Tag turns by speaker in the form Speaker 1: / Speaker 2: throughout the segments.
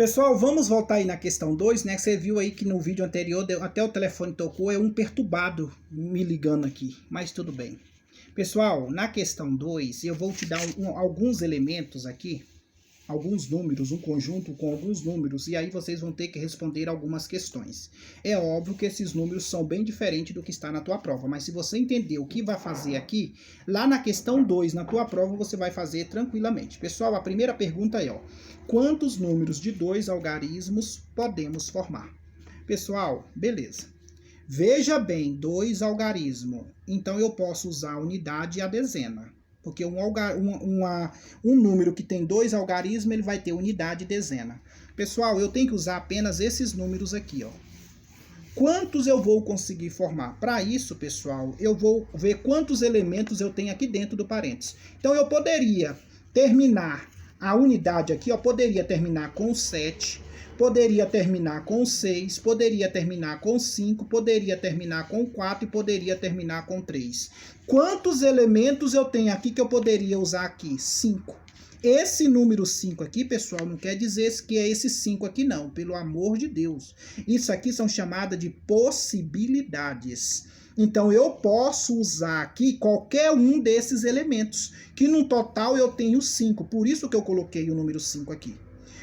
Speaker 1: Pessoal, vamos voltar aí na questão 2, né? Você viu aí que no vídeo anterior até o telefone tocou, é um perturbado me ligando aqui, mas tudo bem. Pessoal, na questão 2, eu vou te dar alguns elementos aqui, alguns números, um conjunto com alguns números, e aí vocês vão ter que responder algumas questões. É óbvio que esses números são bem diferentes do que está na tua prova, mas se você entender o que vai fazer aqui, lá na questão 2, na tua prova, você vai fazer tranquilamente. Pessoal, a primeira pergunta é, ó, quantos números de 2 algarismos podemos formar? Pessoal, beleza. Veja bem, 2 algarismo, então eu posso usar a unidade e a dezena. Porque um número que tem 2 algarismos, ele vai ter unidade e dezena. Pessoal, eu tenho que usar apenas esses números aqui, ó. Quantos eu vou conseguir formar? Para isso, pessoal, eu vou ver quantos elementos eu tenho aqui dentro do parênteses. Então, eu poderia terminar a unidade aqui, ó, poderia terminar com 7, poderia terminar com 6, poderia terminar com 5, poderia terminar com 4 e poderia terminar com 3. Quantos elementos eu tenho aqui que eu poderia usar aqui? 5. Esse número 5 aqui, pessoal, não quer dizer que é esse 5 aqui não, pelo amor de Deus. Isso aqui são chamadas de possibilidades. Então, eu posso usar aqui qualquer um desses elementos, que no total eu tenho 5. Por isso que eu coloquei o número 5 aqui.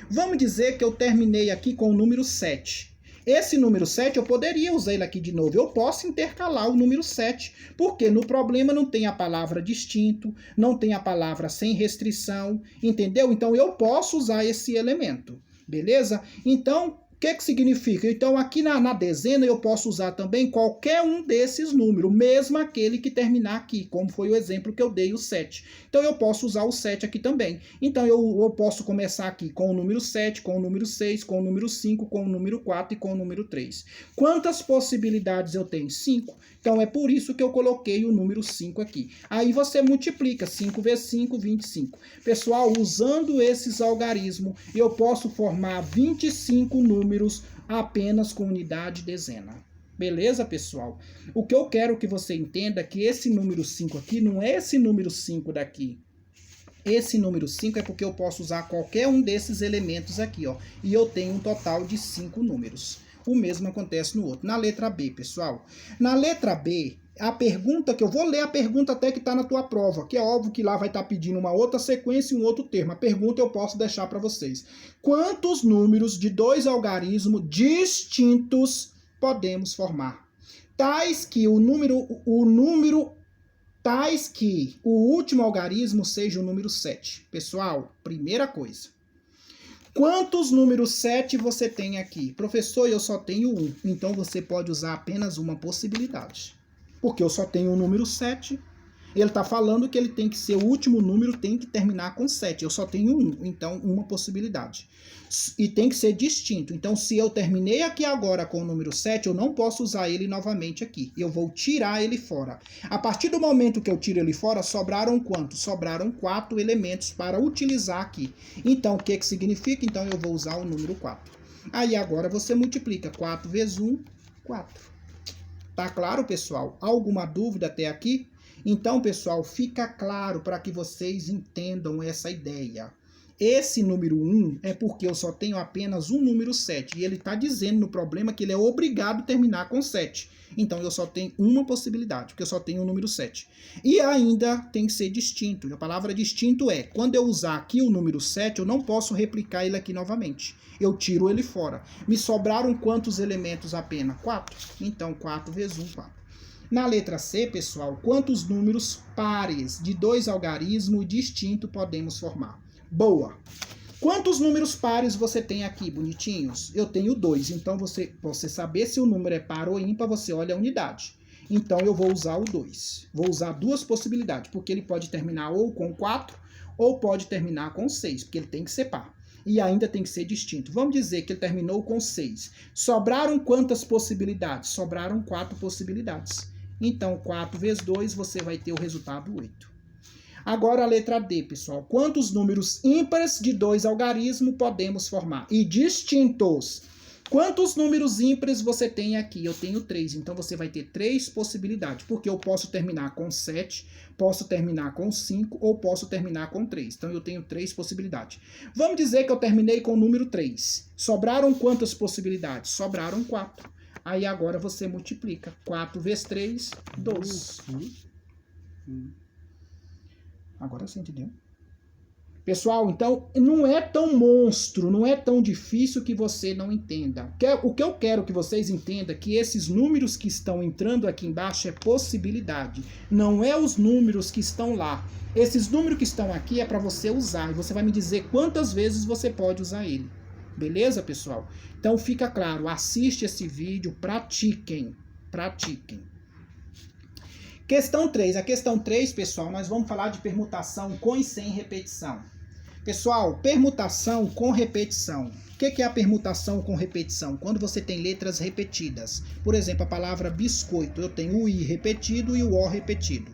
Speaker 1: Vamos dizer que eu terminei aqui com o número 7. Esse número 7 eu poderia usar ele aqui de novo. Eu posso intercalar o número 7, porque no problema não tem a palavra distinto, não tem a palavra sem restrição, entendeu? Então eu posso usar esse elemento, beleza? Então, o que significa? Então, aqui na dezena eu posso usar também qualquer um desses números, mesmo aquele que terminar aqui, como foi o exemplo que eu dei, o 7. Então, eu posso usar o 7 aqui também. Então, eu posso começar aqui com o número 7, com o número 6, com o número 5, com o número 4 e com o número 3. Quantas possibilidades eu tenho? 5. Então, é por isso que eu coloquei o número 5 aqui. Aí você multiplica 5 vezes 5, 25. Pessoal, usando esses algarismos, eu posso formar 25 números apenas com unidade e dezena. Beleza, pessoal? O que eu quero que você entenda é que esse número 5 aqui não é esse número 5 daqui. Esse número 5 é porque eu posso usar qualquer um desses elementos aqui, ó. E eu tenho um total de 5 números. O mesmo acontece no outro. Na letra B, pessoal. Na letra B, a pergunta que eu vou ler, a pergunta até que está na tua prova, que é óbvio que lá vai estar pedindo uma outra sequência e um outro termo. A pergunta eu posso deixar para vocês. Quantos números de 2 algarismos distintos podemos formar? Tais que o último algarismo seja o número 7. Pessoal, primeira coisa. Quantos números 7 você tem aqui? Professor, eu só tenho 1. Então você pode usar apenas uma possibilidade. Porque eu só tenho o número 7. Ele está falando que ele tem que ser o último número, tem que terminar com 7. Eu só tenho 1, então uma possibilidade. E tem que ser distinto. Então, se eu terminei aqui agora com o número 7, eu não posso usar ele novamente aqui. Eu vou tirar ele fora. A partir do momento que eu tiro ele fora, sobraram quantos? Sobraram 4 elementos para utilizar aqui. Então, o que significa? Então, eu vou usar o número 4. Aí, agora, você multiplica 4 vezes 1, 4. Tá claro, pessoal? Alguma dúvida até aqui? Então, pessoal, fica claro para que vocês entendam essa ideia. Esse número 1 é porque eu só tenho apenas um número 7. E ele está dizendo no problema que ele é obrigado a terminar com 7. Então, eu só tenho uma possibilidade, porque eu só tenho o número 7. E ainda tem que ser distinto. A palavra distinto é, quando eu usar aqui o número 7, eu não posso replicar ele aqui novamente. Eu tiro ele fora. Me sobraram quantos elementos apenas? 4. Então, 4 vezes 1, 4. Na letra C, pessoal, quantos números pares de 2 algarismos distintos podemos formar? Boa! Quantos números pares você tem aqui, bonitinhos? Eu tenho 2. Então, você saber se o número é par ou ímpar, você olha a unidade. Então, eu vou usar o 2. Vou usar duas possibilidades, porque ele pode terminar ou com 4, ou pode terminar com 6, porque ele tem que ser par. E ainda tem que ser distinto. Vamos dizer que ele terminou com 6. Sobraram quantas possibilidades? Sobraram 4 possibilidades. Então, 4 vezes 2, você vai ter o resultado 8. Agora a letra D, pessoal. Quantos números ímpares de 2 algarismos podemos formar? E distintos. Quantos números ímpares você tem aqui? Eu tenho 3, então você vai ter 3 possibilidades, porque eu posso terminar com 7, posso terminar com 5 ou posso terminar com 3. Então eu tenho 3 possibilidades. Vamos dizer que eu terminei com o número 3. Sobraram quantas possibilidades? Sobraram 4. Aí agora você multiplica. 4 vezes 3, 12. Agora você entendeu? Pessoal, então não é tão monstro, não é tão difícil que você não entenda. O que eu quero que vocês entendam é que esses números que estão entrando aqui embaixo é possibilidade. Não é os números que estão lá. Esses números que estão aqui é para você usar. E você vai me dizer quantas vezes você pode usar ele. Beleza, pessoal? Então fica claro, assiste esse vídeo, pratiquem. Pratiquem. Questão 3. A questão 3, pessoal, nós vamos falar de permutação com e sem repetição. Pessoal, permutação com repetição. O que é a permutação com repetição? Quando você tem letras repetidas. Por exemplo, a palavra biscoito. Eu tenho o I repetido e o O repetido.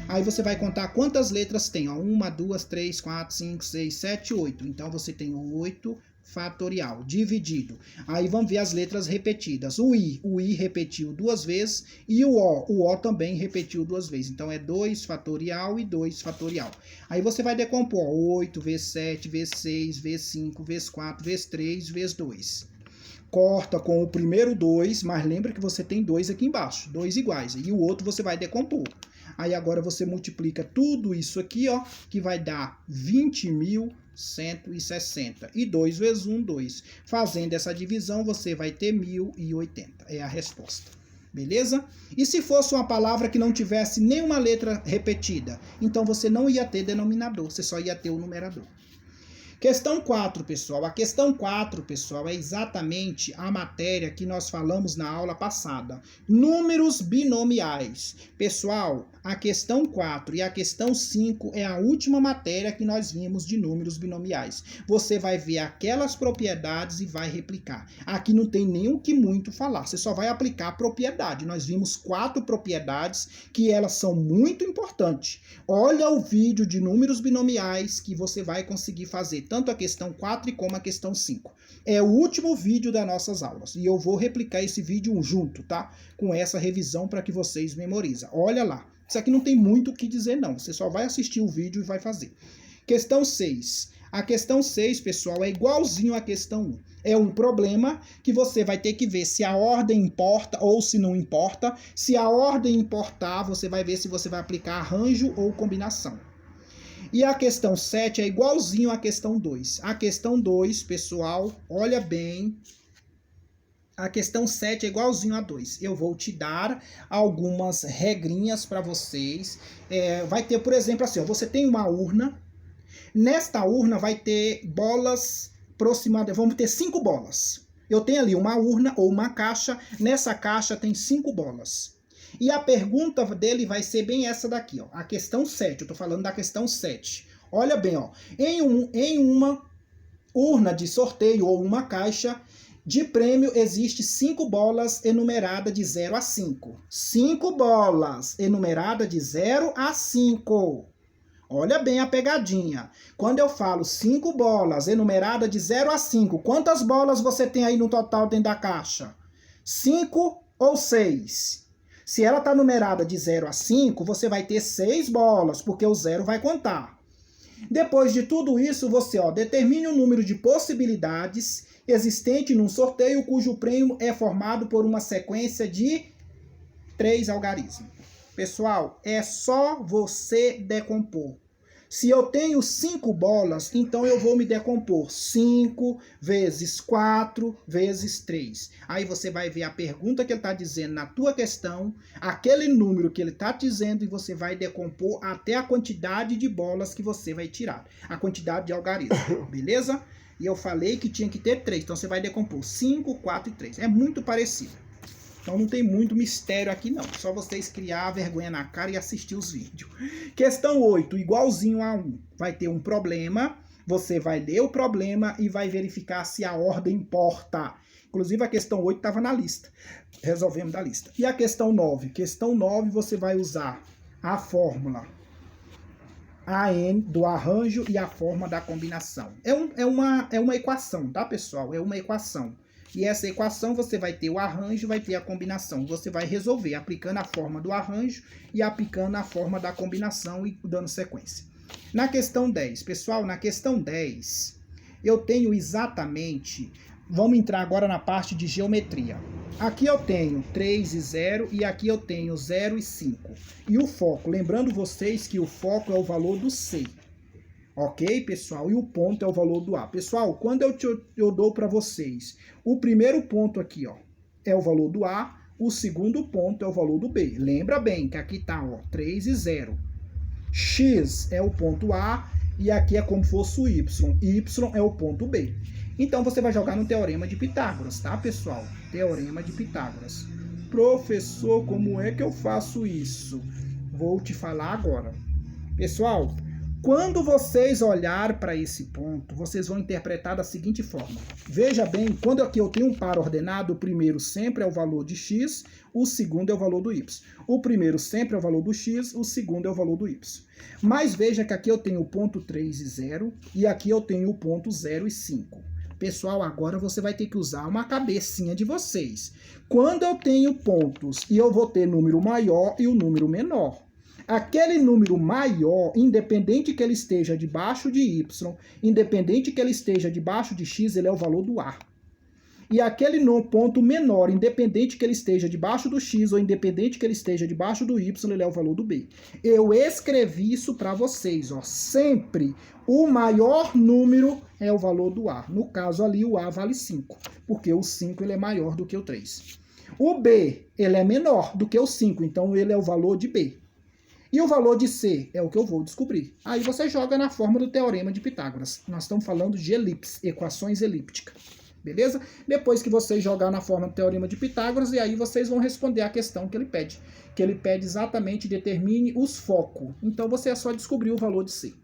Speaker 1: Aí você vai contar quantas letras tem. 1, 2, 3, 4, 5, 6, 7, 8. Então você tem 8 fatorial, dividido. Aí vamos ver as letras repetidas. O I repetiu 2 vezes e o O também repetiu 2 vezes. Então é 2 fatorial e 2 fatorial. Aí você vai decompor 8 vezes 7 vezes 6 vezes 5 vezes 4 vezes 3 vezes 2. Corta com o primeiro 2, mas lembra que você tem 2 aqui embaixo, 2 iguais. E o outro você vai decompor. Aí agora você multiplica tudo isso aqui, ó, que vai dar 20.160. E 2 vezes 1, 2. Fazendo essa divisão, você vai ter 1.080. É a resposta. Beleza? E se fosse uma palavra que não tivesse nenhuma letra repetida? Então você não ia ter denominador, você só ia ter o numerador. Questão 4, pessoal. A questão 4, pessoal, é exatamente a matéria que nós falamos na aula passada. Números binomiais. Pessoal, a questão 4 e a questão 5 é a última matéria que nós vimos de números binomiais. Você vai ver aquelas propriedades e vai replicar. Aqui não tem nem o que muito falar. Você só vai aplicar a propriedade. Nós vimos 4 propriedades que elas são muito importantes. Olha o vídeo de números binomiais que você vai conseguir fazer tanto a questão 4 como a questão 5. É o último vídeo das nossas aulas. E eu vou replicar esse vídeo junto, tá? Com essa revisão para que vocês memorizem. Olha lá. Isso aqui não tem muito o que dizer, não. Você só vai assistir o vídeo e vai fazer. Questão 6. A questão 6, pessoal, é igualzinho à questão 1. É um problema que você vai ter que ver se a ordem importa ou se não importa. Se a ordem importar, você vai ver se você vai aplicar arranjo ou combinação. E a questão 7 é igualzinho à questão 2. A questão 2, pessoal, olha bem. A questão 7 é igualzinho a 2. Eu vou te dar algumas regrinhas para vocês. Vai ter, por exemplo, assim, ó, você tem uma urna. Nesta urna vai ter bolas aproximadas. Vamos ter 5 bolas. Eu tenho ali uma urna ou uma caixa. Nessa caixa tem 5 bolas. E a pergunta dele vai ser bem essa daqui, ó. A questão 7, eu tô falando da questão 7. Olha bem, ó. Em uma urna de sorteio ou uma caixa de prêmio, existe 5 bolas enumeradas de 0 a 5. 5 bolas enumeradas de 0 a 5. Olha bem a pegadinha. Quando eu falo 5 bolas enumeradas de 0 a 5, quantas bolas você tem aí no total dentro da caixa? 5 ou 6? Se ela está numerada de 0 a 5, você vai ter 6 bolas, porque o 0 vai contar. Depois de tudo isso, você determine o número de possibilidades existente num sorteio cujo prêmio é formado por uma sequência de 3 algarismos. Pessoal, é só você decompor. Se eu tenho 5 bolas, então eu vou me decompor 5 vezes 4 vezes 3. Aí você vai ver a pergunta que ele está dizendo na tua questão, aquele número que ele está dizendo, e você vai decompor até a quantidade de bolas que você vai tirar. A quantidade de algarismo, beleza? E eu falei que tinha que ter 3, então você vai decompor 5, 4 e 3. É muito parecido. Então não tem muito mistério aqui não. Só vocês criar a vergonha na cara e assistir os vídeos. Questão 8, igualzinho a 1. Vai ter um problema. Você vai ler o problema e vai verificar se a ordem importa. Inclusive a questão 8 estava na lista. Resolvemos da lista. E a questão 9? Questão 9 você vai usar a fórmula AN do arranjo e a forma da combinação. É uma equação, tá, pessoal? É uma equação. E essa equação você vai ter o arranjo, vai ter a combinação. Você vai resolver aplicando a forma do arranjo e aplicando a forma da combinação e dando sequência. Na questão 10, pessoal, na questão 10, eu tenho exatamente... Vamos entrar agora na parte de geometria. Aqui eu tenho 3 e 0 e aqui eu tenho 0 e 5. E o foco, lembrando vocês que o foco é o valor do C. Ok, pessoal? E o ponto é o valor do A. Pessoal, quando eu dou para vocês o primeiro ponto aqui, ó, é o valor do A, o segundo ponto é o valor do B. Lembra bem que aqui tá, ó, 3 e 0. X é o ponto A e aqui é como se fosse o Y. Y é o ponto B. Então, você vai jogar no Teorema de Pitágoras, tá, pessoal? Teorema de Pitágoras. Professor, como é que eu faço isso? Vou te falar agora. Pessoal, quando vocês olharem para esse ponto, vocês vão interpretar da seguinte forma. Veja bem, quando aqui eu tenho um par ordenado, o primeiro sempre é o valor de x, o segundo é o valor do y. O primeiro sempre é o valor do x, o segundo é o valor do y. Mas veja que aqui eu tenho o ponto 3 e 0, e aqui eu tenho o ponto 0 e 5. Pessoal, agora você vai ter que usar uma cabecinha de vocês. Quando eu tenho pontos e eu vou ter número maior e o número menor. Aquele número maior, independente que ele esteja debaixo de y, independente que ele esteja debaixo de x, ele é o valor do A. E aquele ponto menor, independente que ele esteja debaixo do x ou independente que ele esteja debaixo do y, ele é o valor do B. Eu escrevi isso para vocês, ó. Sempre o maior número é o valor do A. No caso ali, o A vale 5, porque o 5 ele é maior do que o 3. O B, ele é menor do que o 5, então ele é o valor de B. E o valor de C é o que eu vou descobrir. Aí você joga na forma do Teorema de Pitágoras. Nós estamos falando de elipse, equações elípticas. Beleza? Depois que vocês jogar na forma do Teorema de Pitágoras, e aí vocês vão responder a questão que ele pede. Que ele pede exatamente determine os focos. Então você é só descobrir o valor de C.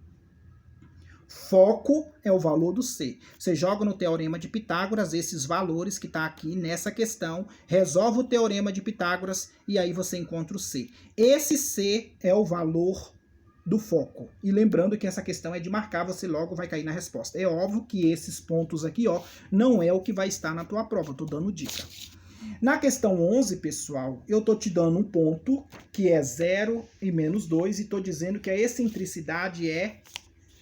Speaker 1: Foco é o valor do C. Você joga no Teorema de Pitágoras esses valores que está aqui nessa questão, resolve o Teorema de Pitágoras e aí você encontra o C. Esse C é o valor do foco. E lembrando que essa questão é de marcar, você logo vai cair na resposta. É óbvio que esses pontos aqui, ó, não é o que vai estar na tua prova, eu tô dando dica. Na questão 11, pessoal, eu tô te dando um ponto que é 0 e menos 2 e tô dizendo que a excentricidade é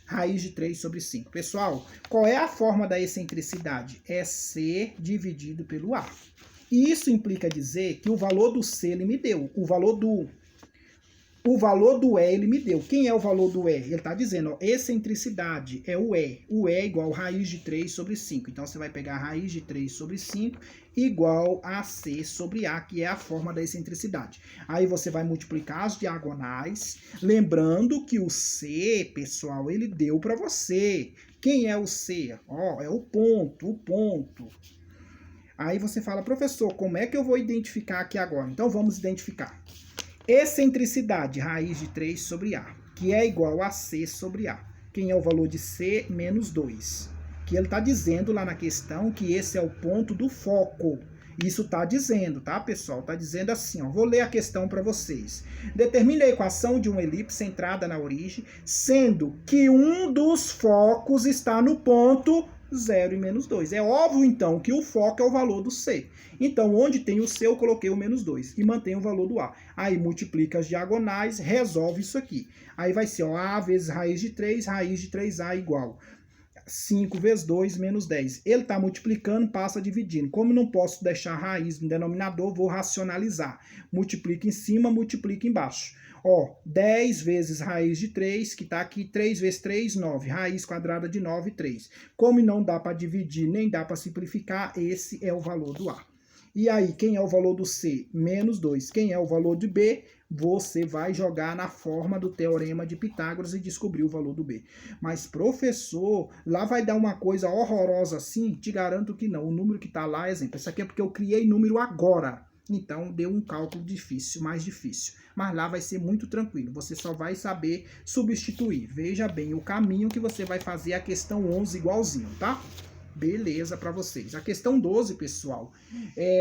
Speaker 1: raiz de 3 sobre 5. Pessoal, qual é a forma da excentricidade? É C dividido pelo A. E isso implica dizer que o valor do C ele me deu. O valor do E ele me deu. Quem é o valor do E? Ele está dizendo, ó, excentricidade é o E. O E é igual a raiz de 3 sobre 5. Então, você vai pegar a raiz de 3 sobre 5 igual a C sobre A, que é a forma da excentricidade. Aí você vai multiplicar as diagonais. Lembrando que o C, pessoal, ele deu para você. Quem é o C? Ó, é o ponto, o ponto. Aí você fala, professor, como é que eu vou identificar aqui agora? Então, vamos identificar. Excentricidade, raiz de 3 sobre A, que é igual a C sobre A. Quem é o valor de C? Menos 2. Que ele está dizendo lá na questão que esse é o ponto do foco. Isso está dizendo, tá, pessoal? Está dizendo assim, ó. Vou ler a questão para vocês. Determine a equação de uma elipse centrada na origem, sendo que um dos focos está no ponto 0 e menos 2. É óbvio, então, que o foco é o valor do C. Então, onde tem o C, eu coloquei o menos 2 e mantenho o valor do A. Aí, multiplica as diagonais, resolve isso aqui. Aí vai ser, ó, A vezes raiz de 3A igual 5 vezes 2 menos 10. Ele está multiplicando, passa dividindo. Como não posso deixar raiz no denominador, vou racionalizar. Multiplica em cima, multiplica embaixo. Ó, 10 vezes raiz de 3, que está aqui, 3 vezes 3, 9. Raiz quadrada de 9, 3. Como não dá para dividir, nem dá para simplificar, esse é o valor do A. E aí, quem é o valor do C? Menos 2. Quem é o valor de B? Você vai jogar na forma do Teorema de Pitágoras e descobrir o valor do B. Mas, professor, lá vai dar uma coisa horrorosa assim? Te garanto que não. O número que está lá, exemplo, isso aqui é porque eu criei número agora. Então, deu um cálculo difícil, mais difícil. Mas lá vai ser muito tranquilo. Você só vai saber substituir. Veja bem o caminho que você vai fazer a questão 11 igualzinho, tá? Beleza para vocês. A questão 12, pessoal,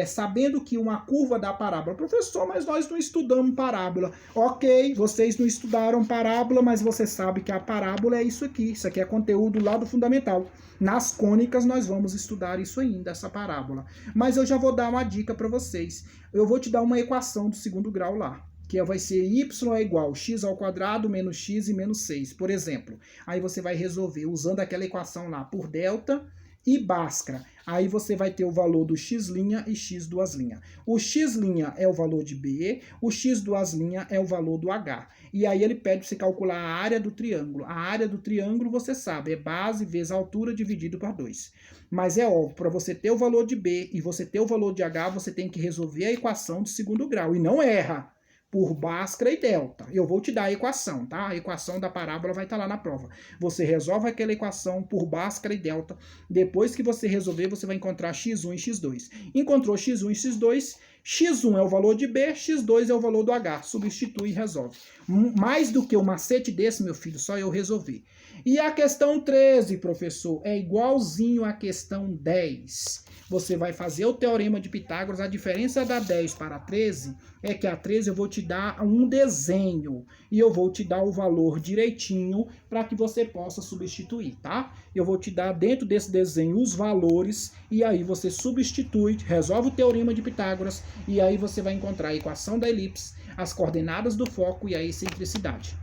Speaker 1: sabendo que uma curva da parábola... Professor, mas nós não estudamos parábola. Ok, vocês não estudaram parábola, mas você sabe que a parábola é isso aqui. Isso aqui é conteúdo lá do fundamental. Nas cônicas nós vamos estudar isso ainda, essa parábola. Mas eu já vou dar uma dica para vocês. Eu vou te dar uma equação do segundo grau lá, que vai ser y é igual a x ao quadrado menos x e menos 6, por exemplo. Aí você vai resolver usando aquela equação lá por delta e Bhaskara. Aí você vai ter o valor do x' e x duas linhas. O x' é o valor de B, o x duas linhas é o valor do H. E aí ele pede para você calcular a área do triângulo. A área do triângulo, você sabe, é base vezes altura dividido por 2. Mas é óbvio, para você ter o valor de B e você ter o valor de H, você tem que resolver a equação de segundo grau. E não erra. Por Bhaskara e delta. Eu vou te dar a equação, tá? A equação da parábola vai estar lá na prova. Você resolve aquela equação por Bhaskara e delta. Depois que você resolver, você vai encontrar x1 e x2. Encontrou x1 e x2, x1 é o valor de B, x2 é o valor do H. Substitui e resolve. Mais do que um macete desse, meu filho, só eu resolver. E a questão 13, professor, é igualzinho à questão 10. Você vai fazer o teorema de Pitágoras. A diferença da 10 para a 13 é que a 13 eu vou te dar um desenho e eu vou te dar o valor direitinho para que você possa substituir, tá? Eu vou te dar dentro desse desenho os valores e aí você substitui, resolve o teorema de Pitágoras e aí você vai encontrar a equação da elipse, as coordenadas do foco e a excentricidade.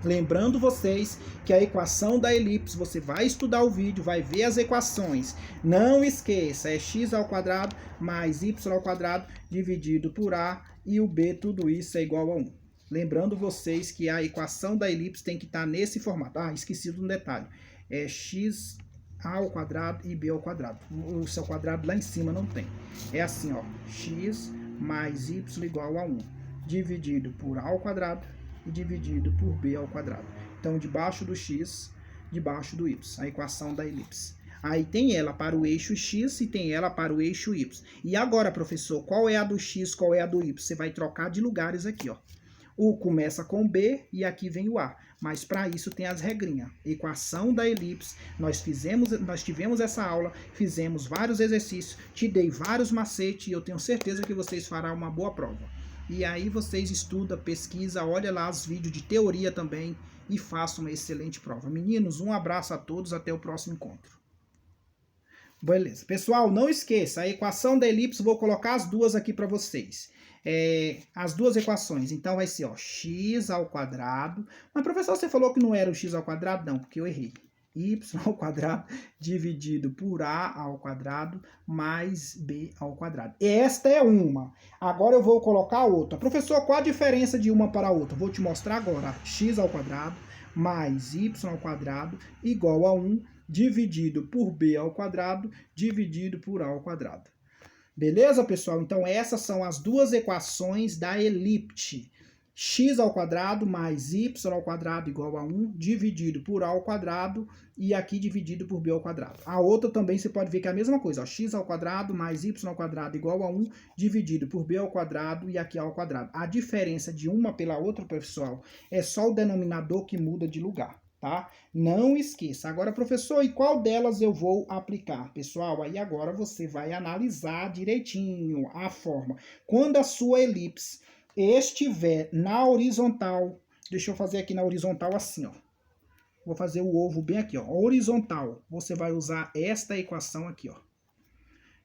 Speaker 1: Lembrando vocês que a equação da elipse, você vai estudar o vídeo, vai ver as equações. Não esqueça, é x ao quadrado mais y ao quadrado dividido por a e o b, tudo isso é igual a 1. Lembrando vocês que a equação da elipse tem que estar nesse formato. Ah, esqueci de um detalhe. É x ao quadrado e b ao quadrado. O seu quadrado lá em cima não tem. É assim, ó, x mais y igual a 1, dividido por a ao quadrado e dividido por b ao quadrado. Então, debaixo do x, debaixo do y, a equação da elipse. Aí tem ela para o eixo x e tem ela para o eixo y. E agora, professor, qual é a do x, qual é a do y? Você vai trocar de lugares aqui, ó. O começa com B e aqui vem o A. Mas para isso tem as regrinhas. Equação da elipse, nós tivemos essa aula, fizemos vários exercícios, te dei vários macetes e eu tenho certeza que vocês farão uma boa prova. E aí vocês estudam, pesquisa, olha lá os vídeos de teoria também e façam uma excelente prova. Meninos, um abraço a todos, até o próximo encontro. Beleza. Pessoal, não esqueça, a equação da elipse, vou colocar as duas aqui para vocês. As duas equações, então vai ser ó, x ao quadrado. Mas professor, você falou que não era o x ao quadrado? Não, porque eu errei. Y ao quadrado dividido por A ao quadrado mais B ao quadrado. Esta é uma. Agora eu vou colocar outra. Professor, qual a diferença de uma para a outra? Vou te mostrar agora. X ao quadrado mais Y ao quadrado igual a 1 dividido por B ao quadrado dividido por A ao quadrado. Beleza, pessoal? Então essas são as duas equações da elipse. X ao quadrado mais y ao quadrado igual a 1 dividido por a ao quadrado e aqui dividido por b ao quadrado. A outra também você pode ver que é a mesma coisa, ó, x ao quadrado mais y ao quadrado igual a 1 dividido por b ao quadrado e aqui ao quadrado. A diferença de uma pela outra, pessoal, é só o denominador que muda de lugar, tá? Não esqueça. Agora, professor, e qual delas eu vou aplicar? Pessoal, aí agora você vai analisar direitinho a forma. Quando a sua elipse estiver na horizontal, deixa eu fazer aqui na horizontal assim, ó. Vou fazer o ovo bem aqui, ó. Horizontal, você vai usar esta equação aqui, ó.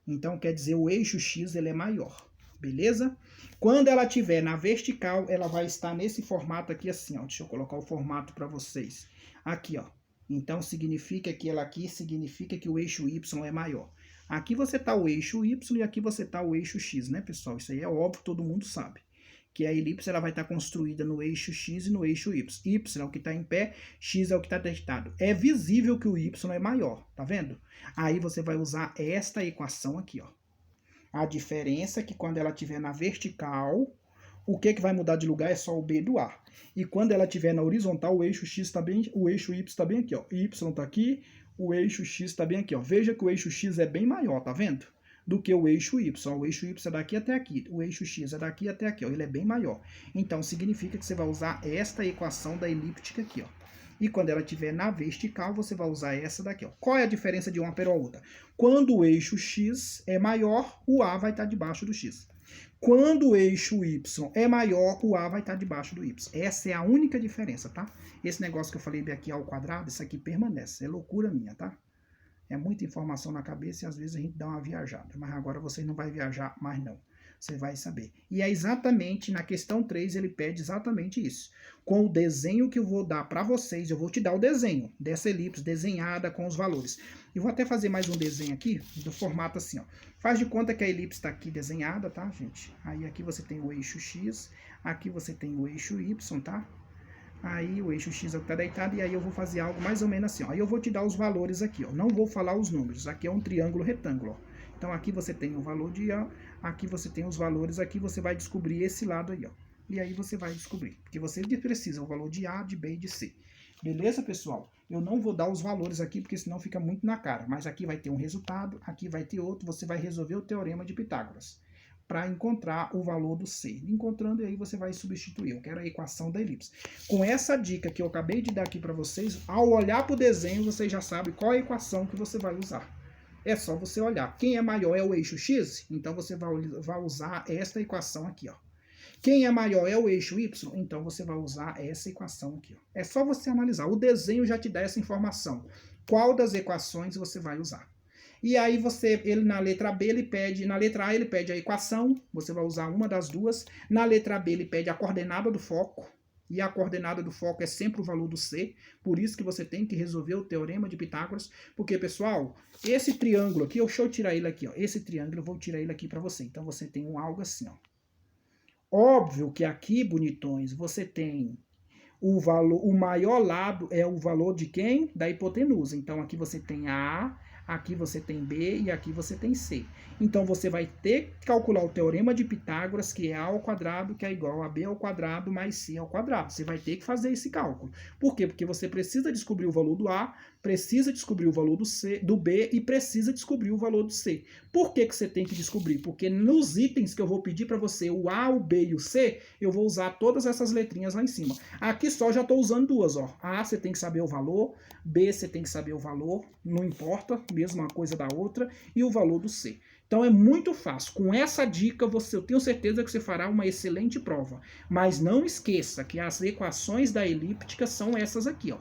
Speaker 1: Então, quer dizer, o eixo X, ele é maior, beleza? Quando ela estiver na vertical, ela vai estar nesse formato aqui assim, ó. Deixa eu colocar o formato para vocês. Aqui, ó. Então, significa que ela aqui, significa que o eixo Y é maior. Aqui você tá o eixo Y e aqui você tá o eixo X, né, pessoal? Isso aí é óbvio, todo mundo sabe. Que a elipse ela vai estar construída no eixo X e no eixo Y. Y é o que está em pé, X é o que está deitado. É visível que o Y é maior, tá vendo? Aí você vai usar esta equação aqui, ó. A diferença é que quando ela estiver na vertical, o que vai mudar de lugar é só o B do A. E quando ela estiver na horizontal, o eixo X está bem, o eixo Y está bem aqui, ó. Y está aqui, o eixo X está bem aqui, ó. Veja que o eixo X é bem maior, tá vendo? Do que o eixo Y. O eixo Y é daqui até aqui, o eixo X é daqui até aqui, ó. Ele é bem maior. Então, significa que você vai usar esta equação da elíptica aqui, ó. E quando ela estiver na vertical, você vai usar essa daqui, ó. Qual é a diferença de uma para a outra? Quando o eixo X é maior, o A vai estar debaixo do X. Quando o eixo Y é maior, o A vai estar debaixo do Y. Essa é a única diferença, tá? Esse negócio que eu falei aqui ao quadrado, isso aqui permanece. É loucura minha, tá? É muita informação na cabeça e às vezes a gente dá uma viajada. Mas agora você não vai viajar mais não. Você vai saber. E é exatamente, na questão 3, ele pede exatamente isso. Com o desenho que eu vou dar para vocês, eu vou te dar o desenho dessa elipse desenhada com os valores. Eu vou até fazer mais um desenho aqui, do formato assim, ó. Faz de conta que a elipse está aqui desenhada, tá, gente? Aí aqui você tem o eixo X, aqui você tem o eixo Y, tá? Aí o eixo X está deitado e aí eu vou fazer algo mais ou menos assim, ó. Aí eu vou te dar os valores aqui, ó. Não vou falar os números. Aqui é um triângulo retângulo, ó. Então aqui você tem o valor de A, aqui você tem os valores, aqui você vai descobrir esse lado aí, ó. E aí você vai descobrir, porque você precisa o valor de A, de B e de C. Beleza, pessoal? Eu não vou dar os valores aqui, porque senão fica muito na cara. Mas aqui vai ter um resultado, aqui vai ter outro, você vai resolver o teorema de Pitágoras para encontrar o valor do C. Encontrando, aí você vai substituir. Eu quero a equação da elipse. Com essa dica que eu acabei de dar aqui para vocês, ao olhar para o desenho, você já sabe qual é a equação que você vai usar. É só você olhar. Quem é maior é o eixo X, então você vai usar esta equação aqui, ó. Quem é maior é o eixo Y, então você vai usar essa equação aqui, ó. É só você analisar. O desenho já te dá essa informação. Qual das equações você vai usar? E aí ele na letra B ele pede, na letra A ele pede a equação, você vai usar uma das duas. Na letra B ele pede a coordenada do foco. E a coordenada do foco é sempre o valor do C, por isso que você tem que resolver o teorema de Pitágoras, porque, pessoal, esse triângulo aqui, deixa eu tirar ele aqui, ó, esse triângulo, eu vou tirar ele aqui para você, então você tem algo assim, ó. Óbvio que aqui, bonitões, você tem o valor, o maior lado é o valor de quem? Da hipotenusa, então aqui você tem A, aqui você tem B e aqui você tem C. Então você vai ter que calcular o teorema de Pitágoras, que é A ao quadrado, que é igual a B ao quadrado mais C ao quadrado. Você vai ter que fazer esse cálculo. Por quê? Porque você precisa descobrir o valor do A, precisa descobrir o valor do C, do B e precisa descobrir o valor do C. Por que você tem que descobrir? Porque nos itens que eu vou pedir para você, o A, o B e o C, eu vou usar todas essas letrinhas lá em cima. Aqui só já estou usando duas, ó. A você tem que saber o valor, B você tem que saber o valor, não importa, mesma coisa da outra, e o valor do C. Então é muito fácil. Com essa dica, eu tenho certeza que você fará uma excelente prova. Mas não esqueça que as equações da elíptica são essas aqui, ó.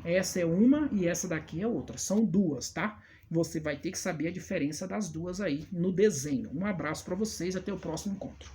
Speaker 1: Essa é uma e essa daqui é outra. São duas, tá? Você vai ter que saber a diferença das duas aí no desenho. Um abraço para vocês, até o próximo encontro.